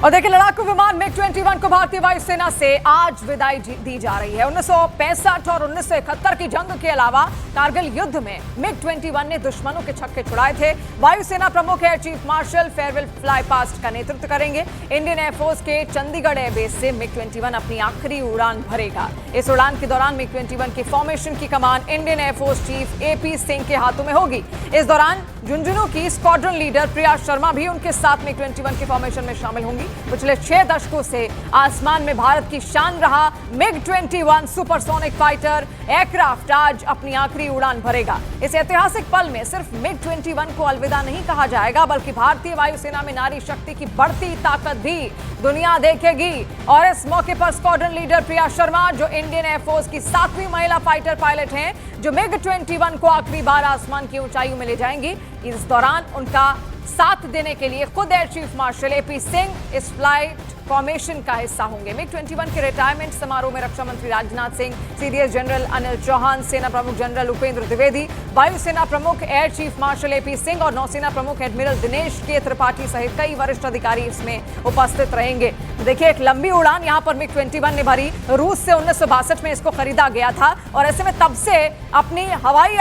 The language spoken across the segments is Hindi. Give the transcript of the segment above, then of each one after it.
और देखिए, लड़ाकू विमान MiG-21 को भारतीय वायुसेना से आज विदाई दी जा रही है। 1965 और 1971 की जंग के अलावा कारगिल युद्ध में MiG-21 ने दुश्मनों के छक्के छुड़ाए थे। वायुसेना प्रमुख air chief marshal farewell fly past का नेतृत्व करेंगे। इंडियन एयरफोर्स के चंडीगढ़ एयरबेस से MiG-21 अपनी आखिरी उड़ान भरेगा। इस उड़ान के दौरान MiG-21 की फॉर्मेशन की कमान Indian air force chief AP Singh के हाथों में होगी। इस दौरान झुंझुनू की स्क्वाड्रन लीडर प्रिया शर्मा भी उनके साथ MiG-21 की फॉर्मेशन में शामिल होंगी। पिछले 6 दशकों से आसमान में भारत की शान रहा MiG-21 सुपरसोनिक फाइटर एयरक्राफ्ट आज अपनी आखिरी उड़ान भरेगा। इस ऐतिहासिक पल में सिर्फ MiG-21 को अलविदा नहीं कहा जाएगा, बल्कि भारतीय वायुसेना में नारी शक्ति की बढ़ती ताकत भी दुनिया देखेगी। और इस मौके पर स्क्वाड्रन लीडर प्रिया शर्मा, जो इंडियन एयरफोर्स की 7वीं महिला फाइटर पायलट हैं, जो MiG-21 को आखिरी बार आसमान की ऊंचाइयों में ले जाएंगी, इस दौरान उनका साथ देने के लिए खुद air chief marshal AP Singh इस फ्लाइट फॉर्मेशन का हिस्सा होंगे। MiG-21 के रिटायरमेंट समारोह में रक्षा मंत्री राजनाथ सिंह, CDS जनरल अनिल चौहान, सेना प्रमुख जनरल उपेंद्र द्विवेदी, वायुसेना प्रमुख air chief marshal AP Singh और नौसेना प्रमुख एडमिरल दिनेश के त्रिपाठी सहित कई वरिष्ठ अधिकारी इसमें उपस्थित रहेंगे। देखिए, एक लंबी उड़ान यहाँ पर MiG-21 ने भरी। रूस से 1962 में इसको खरीदा गया था और ऐसे में तब से अपनी हवाई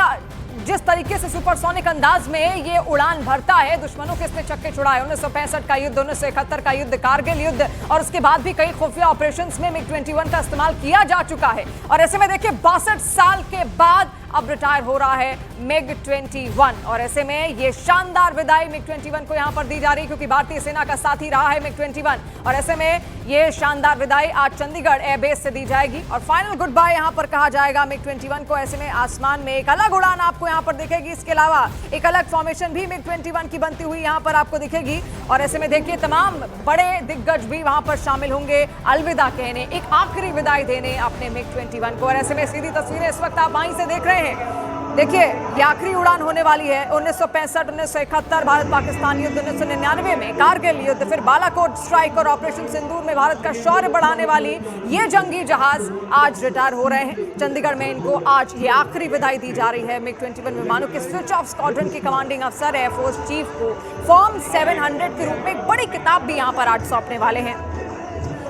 जिस तरीके से सुपरसोनिक अंदाज में ये उड़ान भरता है, दुश्मनों के इसने छक्के छुड़ाए। 1965 का युद्ध, 1971 का युद्ध, कारगिल युद्ध और उसके बाद भी कई खुफिया ऑपरेशंस में MiG-21 का इस्तेमाल किया जा चुका है। और ऐसे में देखिए, 62 साल के बाद अब रिटायर हो रहा है MiG-21 और ऐसे में ये शानदार विदाई MiG-21 को यहां पर दी जा रही है, क्योंकि भारतीय सेना का साथी रहा है MiG-21। और ऐसे में ये शानदार विदाई आज चंडीगढ़ एयरबेस से दी जाएगी और फाइनल गुड बाय यहां पर कहा जाएगा MiG-21 को। ऐसे में आसमान में एक अलग उड़ान आपको यहां पर दिखेगी। इसके अलावा एक अलग फॉर्मेशन भी MiG-21 की बनती हुई यहां पर आपको दिखेगी। और ऐसे में देखिए, तमाम बड़े दिग्गज भी वहां पर शामिल होंगे अलविदा कहने, एक आखिरी विदाई देने अपने MiG-21 को। और ऐसे में सीधी तस्वीरें इस वक्त आप वहीं से देख रहे हैं। देखिए, ये आखिरी उड़ान होने वाली है। 1965, 1971 भारत पाकिस्तान युद्ध, 1999 में कारगिल युद्ध, फिर बालाकोट स्ट्राइक और ऑपरेशन सिंदूर में भारत का शौर्य बढ़ाने वाली ये जंगी जहाज आज रिटायर हो रहे हैं। चंडीगढ़ में इनको आज ये आखिरी विदाई दी जा रही है। MiG-21 विमानों के स्विच ऑफ स्क्वाड्रन के कमांडिंग अफसर एयरफोर्स चीफ को फॉर्म 700 के रूप में एक बड़ी किताब भी यहाँ पर आज सौंपने वाले हैं।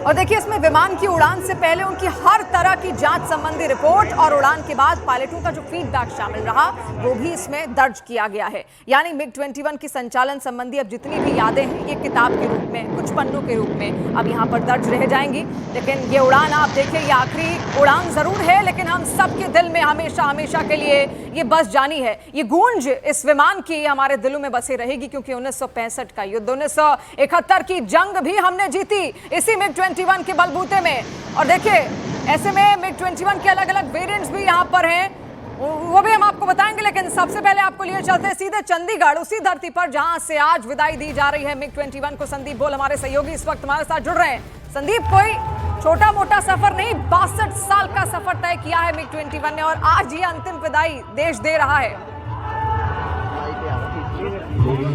और देखिए, इसमें विमान की उड़ान से पहले उनकी हर तरह की जांच संबंधी रिपोर्ट और उड़ान के बाद पायलटों का जो फीडबैक शामिल रहा, वो भी इसमें दर्ज किया गया है। यानी MiG-21 की संचालन संबंधी अब जितनी भी यादें हैं, ये किताब के रूप में, कुछ पन्नों के रूप में अब यहाँ पर दर्ज रह जाएंगी। लेकिन ये उड़ान आप देखिए, ये आखिरी उड़ान जरूर है, लेकिन हम सबके दिल में हमेशा हमेशा के लिए ये बस जानी है। ये गूंज इस विमान की हमारे दिलों में बसी रहेगी, क्योंकि 1965 का युद्ध, 1971 की जंग भी हमने जीती इसी MiG-21 के बलबूते में। और देखिए, ऐसे में MiG-21 के अलग अलग वेरिएंट्स भी यहाँ पर हैं, वो भी हम आपको बताएंगे। लेकिन सबसे पहले आपको लिए चलते हैं सीधे चंडीगढ़, उसी धरती पर जहां से आज विदाई दी जा रही है MiG-21 को। संदीप बोल हमारे सहयोगी इस वक्त हमारे साथ जुड़ रहे हैं। संदीप, कोई छोटा मोटा सफर नहीं, 62 साल का सफर तय किया है MiG-21 ने और आज ये अंतिम विदाई देश दे रहा है।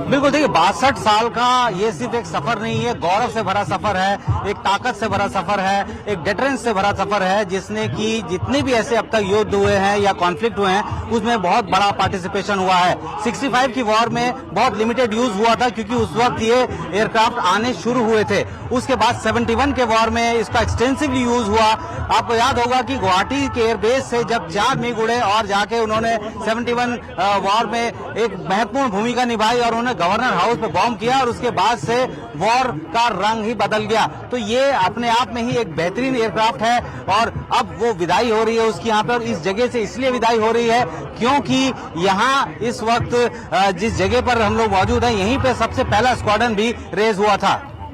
बिल्कुल, देखिए, 62 साल का ये सिर्फ एक सफर नहीं है, गौरव से भरा सफर है, एक ताकत से भरा सफर है, एक डेटरेंस से भरा सफर है, जिसने कि जितने भी ऐसे अब तक युद्ध हुए हैं या कॉन्फ्लिक्ट हुए हैं, उसमें बहुत बड़ा पार्टिसिपेशन हुआ है। 65 की वॉर में बहुत लिमिटेड यूज हुआ था, क्योंकि उस वक्त ये एयरक्राफ्ट आने शुरू हुए थे। उसके बाद 71 के वॉर में इसका एक्सटेंसिवली यूज हुआ। आपको याद होगा कि गुवाहाटी के एयरबेस से जब 4 MiG उड़े और जाके उन्होंने 71 वॉर में एक महत्वपूर्ण भूमिका निभाई और उन्होंने गवर्नर हाउस पे बॉम्ब किया और उसके बाद से वॉर का रंग ही बदल गया। तो ये अपने आप में ही एक बेहतरीन एयरक्राफ्ट है और अब वो विदाई हो रही है उसकी। यहाँ पर इस जगह से इसलिए विदाई हो रही है क्योंकि यहाँ इस वक्त जिस जगह पर हम लोग मौजूद हैं, यहीं पे सबसे पहला स्क्वाड्रन भी रेज हुआ था।